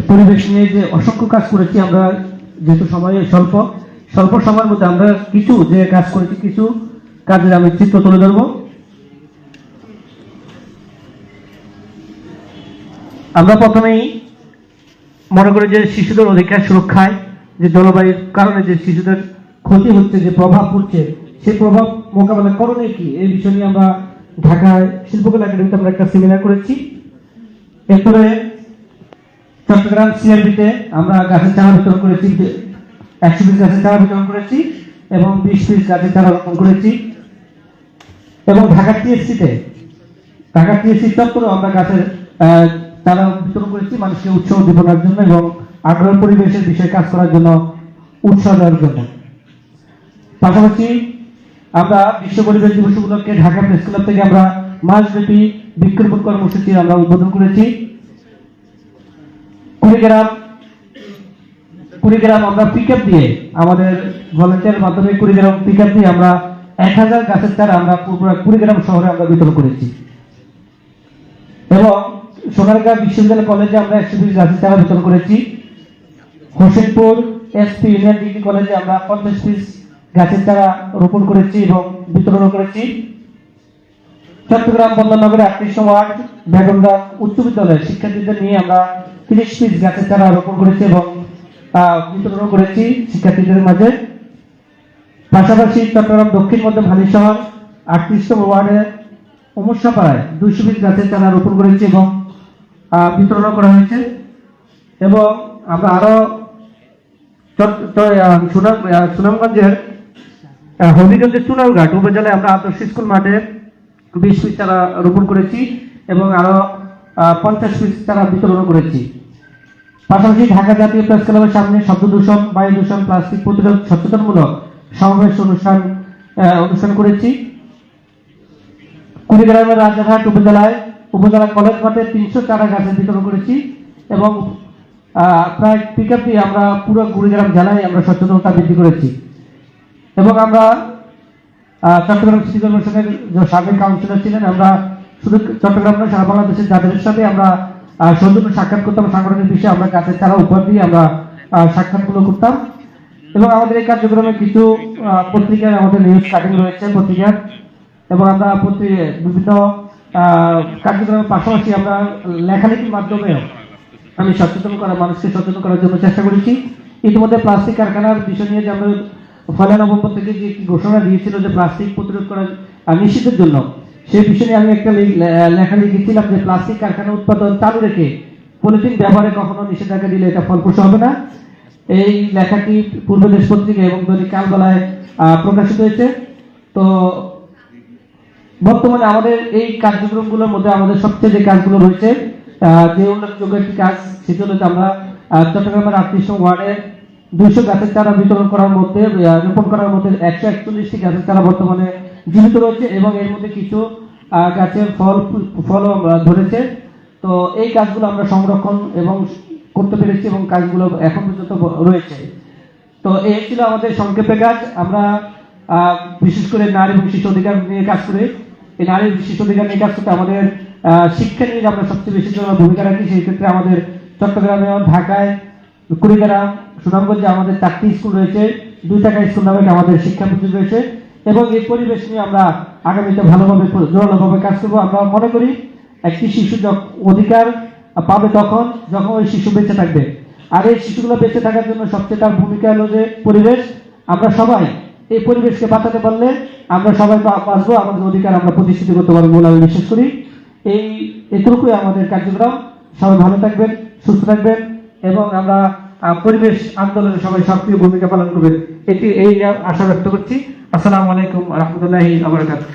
পরিবেশ নিয়ে যে অসংখ্য কাজ করেছি আমরা, যেহেতু সময় স্বল্প সময়ের মধ্যে আমরা কিছু যে কাজ করেছি, কিছু কাজের আমি চিত্র তুলে ধরবো। আমরা প্রথমেই মনে করি যে শিশুদের অধিকার সুরক্ষায় যে জলবায়ুর কারণে যে শিশুদের ক্ষতি হচ্ছে, যে প্রভাব পড়ছে, সেই প্রভাব মোকাবেলা করণীয় কি, এই বিষয় নিয়ে আমরা ঢাকায় শিল্পকলা একাডেমিতে আমরা একটা সেমিনার করেছি। এরপরে চট্টগ্রাম সিআরবিতে আমরা গাছের চারা বিতরণ করেছি, 100 পিস গাছের চারা বিতরণ করেছি এবং 20 পিস গাছের চারা রোপণ করেছি। এবং ঢাকা টিএসসিতে চত্বরে আমরা গাছের চারা বিতরণ করেছি মানুষকে উৎসাহ উদ্দীপনার জন্য এবং আগ্রহ পরিবেশের বিষয়ে কাজ করার জন্য উৎসাহ দেওয়ার জন্য। পাশাপাশি আমরা বিশ্ব পরিবেশ দিবস উপলক্ষে ঢাকা প্রেস ক্লাব থেকে আমরা মাসব্যাপী বৃক্ষরোপণ কর্মসূচি আমরা উদ্বোধন করেছি। কুড়িগ্রাম আমরা পিকআপ দিয়ে, আমাদের ভলান্টিয়ারের মাধ্যমে কুড়িগ্রাম পিকআপ দিয়ে আমরা 1000 গাছের চারা আমরা কুড়িগ্রাম শহরে আমরা বিতরণ করেছি। এবং সোনারগাঁ বিশ্ববিদ্যালয় কলেজে আমরা 100 পিস গাছের চারা বিতরণ করেছি। হোসেনপুর এসপি ইউনিয়ন ডিগ্রি কলেজে আমরা 50 পিস গাছের চারা রোপণ করেছি এবং বিতরণ করেছি। চট্টগ্রাম বন্দরনগরে 38 ওয়ার্ড বেগমগঞ্জ উচ্চ বিদ্যালয়ের শিক্ষার্থীদের নিয়ে আমরা 30 পিস গাছের চারা রোপণ করেছি এবং বিতরণ করেছি শিক্ষার্থীদের মাঝে। পাশাপাশি চট্টগ্রাম দক্ষিণ মধ্য ভালিশহর 38 ওয়ার্ডের অমরসাপাড়ায় 200 পিস গাছের চারা রোপণ করেছি এবং বিতরণ করা হয়েছে। এবং আমরা আরো সুনামগঞ্জের হবিগঞ্জের চুনারঘাট উপজেলায় আমরা আদর্শ স্কুল মাঠে 20 পিস চারা রোপণ করেছি এবং আরো 50 পিস চারা বিতরণ করেছি। পাশাপাশি ঢাকা জাতীয় প্রেস ক্লাবের সামনে শব্দ দূষণ, বায়ু দূষণ, প্লাস্টিক প্রতিরোধ সচেতনমূলক সমাবেশ অনুষ্ঠান করেছি। কুড়িগ্রামের রাজারহাট উপজেলা কলেজ মাঠে 300 চারা গাছের বিতরণ করেছি এবং প্রায় পিকআপ দিয়ে আমরা পুরো কুড়িগ্রাম জেলায় আমরা সচেতনতা বৃদ্ধি করেছি। এবং আমরা চট্টগ্রাম সিটি কর্পোরেশনের যে সাবেক কাউন্সিলর ছিলেন, আমরা শুধু চট্টগ্রাম নয় সারা বাংলাদেশের যাদের সাথে আমরা সৌজন্য সাক্ষাৎ করতাম, সাংগঠনিক বিষয়ে আমরা গাছের চারা উপহার দিয়ে আমরা সাক্ষাৎগুলো করতাম। এবং আমাদের এই কার্যক্রমে কিছু পত্রিকায় আমাদের নিউজ কাটিং রয়েছে পত্রিকার, এবং আমরা বিভিন্ন কার্যক্রমের পাশাপাশি আমরা লেখালেখির মাধ্যমেও আমি মানুষকে সচেতন করার জন্য চেষ্টা করেছি। ইতিমধ্যে প্লাস্টিক কারখানার বিষয় নিয়ে যে আমরা 1 নভেম্বর থেকে যে ঘোষণা দিয়েছিল যে প্লাস্টিক প্রতিরোধ করার নিষিদ্ধের জন্য, সেই বিষয়ে আমি একটা লেখা লিখেছিলাম যে প্লাস্টিক কারখানা উৎপাদন চালু রেখে পলিথিন ব্যবহারে কখনো নিষেধাজ্ঞা দিলে এটা ফলপ্রসূ হবে না। এই লেখাটি পূর্বদেশ পত্রিকা এবং দৈনিক কালবেলায় প্রকাশিত হয়েছে। তো বর্তমানে আমাদের এই কার্যক্রমগুলোর মধ্যে আমাদের সবচেয়ে যে কাজগুলো রয়েছে, যে উল্লেখযোগ্য একটি কাজ, সেটি হলো আমরা চট্টগ্রামের 38 ওয়ার্ডে 200 গাছের চারা বিতরণ করার মধ্যে, রোপণ করার মধ্যে 141টি গাছের চারা বর্তমানে জীবিত রয়েছে এবং এর মধ্যে কিছু গাছের ফল ধরেছে। তো এই কাজগুলো আমরা সংরক্ষণ এবং করতে পেরেছি এবং কাজগুলো এখন পর্যন্ত রয়েছে। তো এই ছিল আমাদের সংক্ষেপে কাজ। আমরা বিশেষ করে নারী এবং শিশু অধিকার নিয়ে কাজ করি। এই নারী শিশু অধিকার নিয়ে কাজ করতে আমাদের শিক্ষা নিয়ে আমরা সবচেয়ে বেশি ভূমিকা রাখি। সেই ক্ষেত্রে আমাদের চট্টগ্রামে, ঢাকায়, কুড়িগ্রাম, সুনামগঞ্জে আমাদের 4টি স্কুল রয়েছে, 2 টাকা স্কুল নামে আমাদের শিক্ষা প্রতিষ্ঠান রয়েছে। এবং এই পরিবেশ নিয়ে আমরা আগামীতে ভালোভাবে জোরালোভাবে কাজ করবো। আমরা মনে করি একটি শিশু অধিকার পাবে তখন যখন ওই শিশু বেঁচে থাকবে। আর এই শিশুগুলো বেঁচে থাকার জন্য সবচেয়ে তার ভূমিকা হলো যে পরিবেশ। আমরা সবাই এই পরিবেশকে বাঁচাতে পারলে আমরা সবাই বাঁচবো, আমাদের অধিকার আমরা প্রতিষ্ঠিত করতে পারবো বলে আমি বিশ্বাস করি। এটুকুই আমাদের কার্যক্রম। সবাই ভালো থাকবেন, সুস্থ থাকবেন এবং আমরা পরিবেশ আন্দোলনে সবাই সক্রিয় ভূমিকা পালন করবেন, এই আশা ব্যক্ত করছি। আসসালামু আলাইকুম ওয়া রাহমাতুল্লাহি ওয়া বারাকাতুহু।